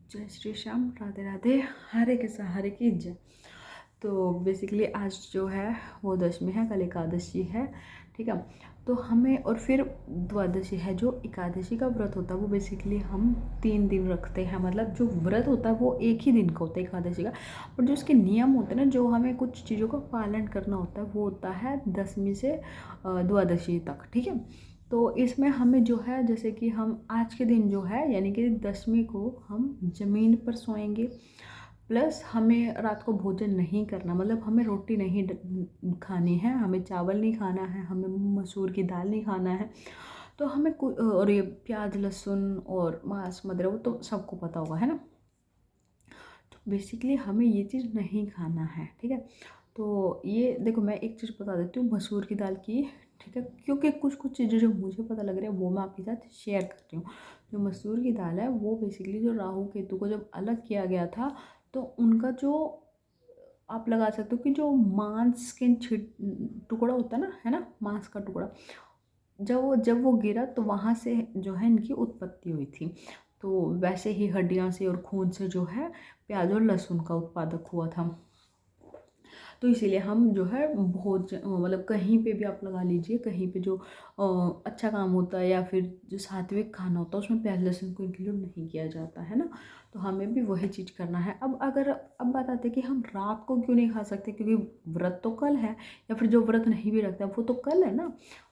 जय श्री श्याम, राधे राधे, हरे कृष्ण हरे की जय। तो बेसिकली आज जो है वो दशमी है, कल एकादशी है, ठीक है। तो हमें और फिर द्वादशी है। जो एकादशी का व्रत होता है वो बेसिकली हम 3 दिन रखते हैं। मतलब जो व्रत होता है वो एक ही दिन का होता है एकादशी का, और जो उसके नियम होते हैं ना, जो हमें कुछ चीज़ों का पालन करना होता है वो होता है दशमी से द्वादशी तक, ठीक है। तो इसमें हमें जो है, जैसे कि हम आज के दिन जो है यानी कि दशमी को हम ज़मीन पर सोएंगे, प्लस हमें रात को भोजन नहीं करना। मतलब हमें रोटी नहीं खानी है, हमें चावल नहीं खाना है, हमें मसूर की दाल नहीं खाना है। तो हमें और ये प्याज लहसुन और मांस मदिरा वो तो सबको पता होगा, है ना। तो बेसिकली हमें ये चीज़ नहीं खाना है, ठीक है। तो ये देखो, मैं एक चीज़ बता देती हूँ मसूर की दाल की, ठीक है, क्योंकि कुछ कुछ चीज़ें जो मुझे पता लग रही है वो मैं आपके साथ शेयर कर रही हूँ। जो मसूर की दाल है वो बेसिकली जो राहु केतु को जब अलग किया गया था, तो उनका जो आप लगा सकते हो कि जो मांस के टुकड़ा होता है ना, है ना, मांस का टुकड़ा, जब वो गिरा तो वहाँ से जो है इनकी उत्पत्ति हुई थी। तो वैसे ही हड्डियाँ से और खून से जो है प्याज और लहसुन का उत्पादक हुआ था। तो इसीलिए हम जो है भोज मतलब कहीं पे भी आप लगा लीजिए, कहीं पे जो अच्छा काम होता है या फिर जो सात्विक खाना होता है उसमें प्याज लहसुन को इंक्लूड नहीं किया जाता है ना। तो हमें भी वही चीज़ करना है। अब बात आती है कि हम रात को क्यों नहीं खा सकते, क्योंकि व्रत तो कल है, या फिर जो व्रत नहीं भी रखता वो तो कल है ना।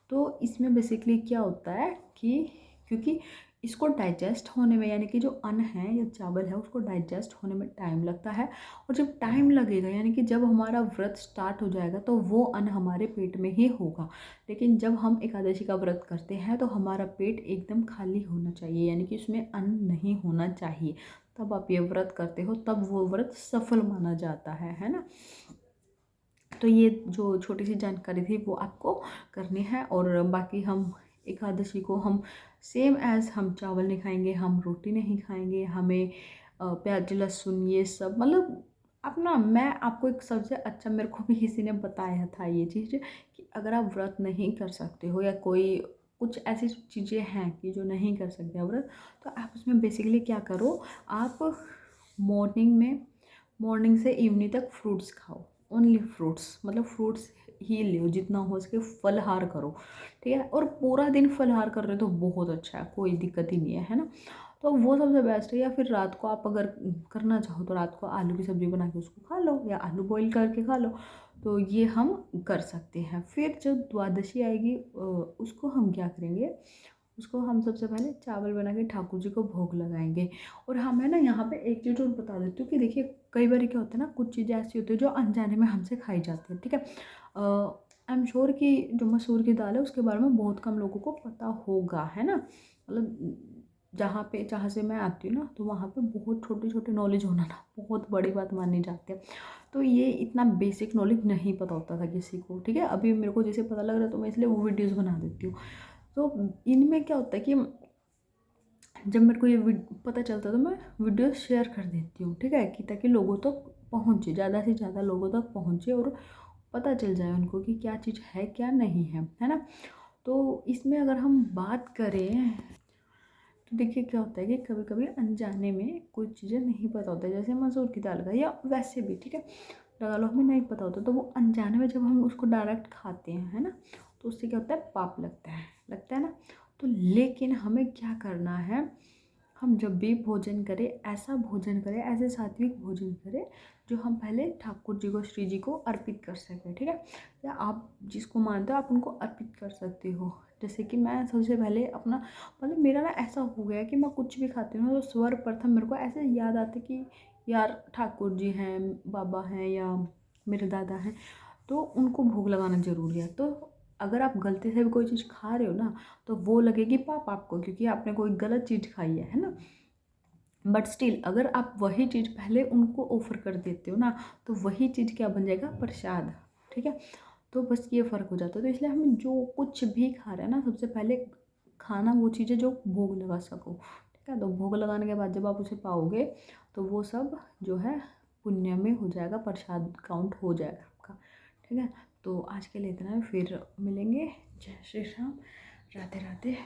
तो इसमें बेसिकली क्या होता है कि क्योंकि इसको डाइजेस्ट होने में, यानी कि जो अन्न है या चावल है उसको डाइजेस्ट होने में टाइम लगता है। और जब टाइम लगेगा यानी कि जब हमारा व्रत स्टार्ट हो जाएगा तो वो अन्न हमारे पेट में ही होगा। लेकिन जब हम एकादशी का व्रत करते हैं तो हमारा पेट एकदम खाली होना चाहिए, यानी कि उसमें अन्न नहीं होना चाहिए। तब आप ये व्रत करते हो, तब वो व्रत सफल माना जाता है ना। तो ये जो छोटी सी जानकारी थी वो आपको करनी है। और बाकी हम एकादशी को हम सेम एज़ हम चावल नहीं खाएंगे, हम रोटी नहीं खाएंगे, हमें प्याज लहसुन ये सब, मतलब अपना, मैं आपको एक सबसे अच्छा, मेरे को भी किसी ने बताया था ये चीज़ कि अगर आप व्रत नहीं कर सकते हो या कोई कुछ ऐसी चीज़ें हैं कि जो नहीं कर सकते आप व्रत, तो आप उसमें बेसिकली क्या करो, आप मॉर्निंग से इवनिंग तक फ्रूट्स खाओ। ओनली फ्रूट्स, मतलब फ्रूट्स ही लो जितना हो सके, फलहार करो, ठीक है। और पूरा दिन फलहार कर रहे हो तो बहुत अच्छा है, कोई दिक्कत ही नहीं है ना। तो वो सबसे बेस्ट है। या फिर रात को आप अगर करना चाहो तो रात को आलू की सब्ज़ी बना के उसको खा लो, या आलू बॉईल करके खा लो। तो ये हम कर सकते हैं। फिर जब द्वादशी आएगी उसको हम क्या करेंगे, उसको हम सबसे पहले चावल बना के ठाकुर जी को भोग लगाएंगे। और हाँ, मैं ना यहाँ पे एक चीज़ और बता देती हूँ कि देखिए, कई बार क्या होता है ना, कुछ चीज़ें ऐसी होती है जो अनजाने में हमसे खाई जाती है, ठीक है। आई एम श्योर कि जो मसूर की दाल है उसके बारे में बहुत कम लोगों को पता होगा, है ना। मतलब जहाँ से मैं आती हूँ ना, तो वहाँ पे बहुत छोटे छोटे नॉलेज होना ना बहुत बड़ी बात मानी जाती है। तो ये इतना बेसिक नॉलेज नहीं पता होता था किसी को, ठीक है। अभी मेरे को जैसे पता लग रहा है तो मैं इसलिए वो वीडियोज़ बना देती हूँ। तो इनमें क्या होता है कि जब मेरे को ये पता चलता है तो मैं वीडियो शेयर कर देती हूँ, ठीक है, कि ताकि लोगों तक पहुँचे, ज़्यादा से ज़्यादा लोगों तक पहुँचे और पता चल जाए उनको कि क्या चीज़ है क्या नहीं है ना। तो इसमें अगर हम बात करें तो देखिए क्या होता है कि कभी कभी अनजाने में कुछ चीज़ें नहीं पता होता है, जैसे मसूर की दाल का या वैसे भी, ठीक है, लगा लो हमें नहीं पता होता, तो वो अनजाने में जब हम उसको डायरेक्ट खाते हैं, है ना, तो उससे क्या होता है, पाप लगता है ना। तो लेकिन हमें क्या करना है, हम जब भी भोजन करें ऐसा भोजन करें, ऐसे सात्विक भोजन करें जो हम पहले ठाकुर जी को, श्री जी को अर्पित कर सकें, ठीक है। या आप जिसको मानते हो आप उनको अर्पित कर सकते हो। जैसे कि मैं सबसे पहले अपना, मतलब मेरा ना ऐसा हो गया कि मैं कुछ भी खाती हूँ तो सर्वप्रथम मेरे को ऐसे याद आते कि यार ठाकुर जी हैं, बाबा हैं या मेरे दादा हैं, तो उनको भोग लगाना ज़रूरी है। तो अगर आप गलती से भी कोई चीज़ खा रहे हो ना, तो वो लगेगी पाप आपको, क्योंकि आपने कोई गलत चीज़ खाई है ना। बट स्टिल अगर आप वही चीज़ पहले उनको ऑफर कर देते हो ना, तो वही चीज़ क्या बन जाएगा, प्रसाद, ठीक है। तो बस ये फ़र्क हो जाता है। तो इसलिए हम जो कुछ भी खा रहे हैं ना, सबसे पहले खाना वो चीज़ें जो भोग लगा सको, ठीक है। तो भोग लगाने के बाद जब आप उसे पाओगे तो वो सब जो है पुण्य में हो जाएगा, प्रसाद काउंट हो जाएगा आपका, ठीक है। तो आज के लिए इतना है, फिर मिलेंगे। जय श्री राम, राधे राधे।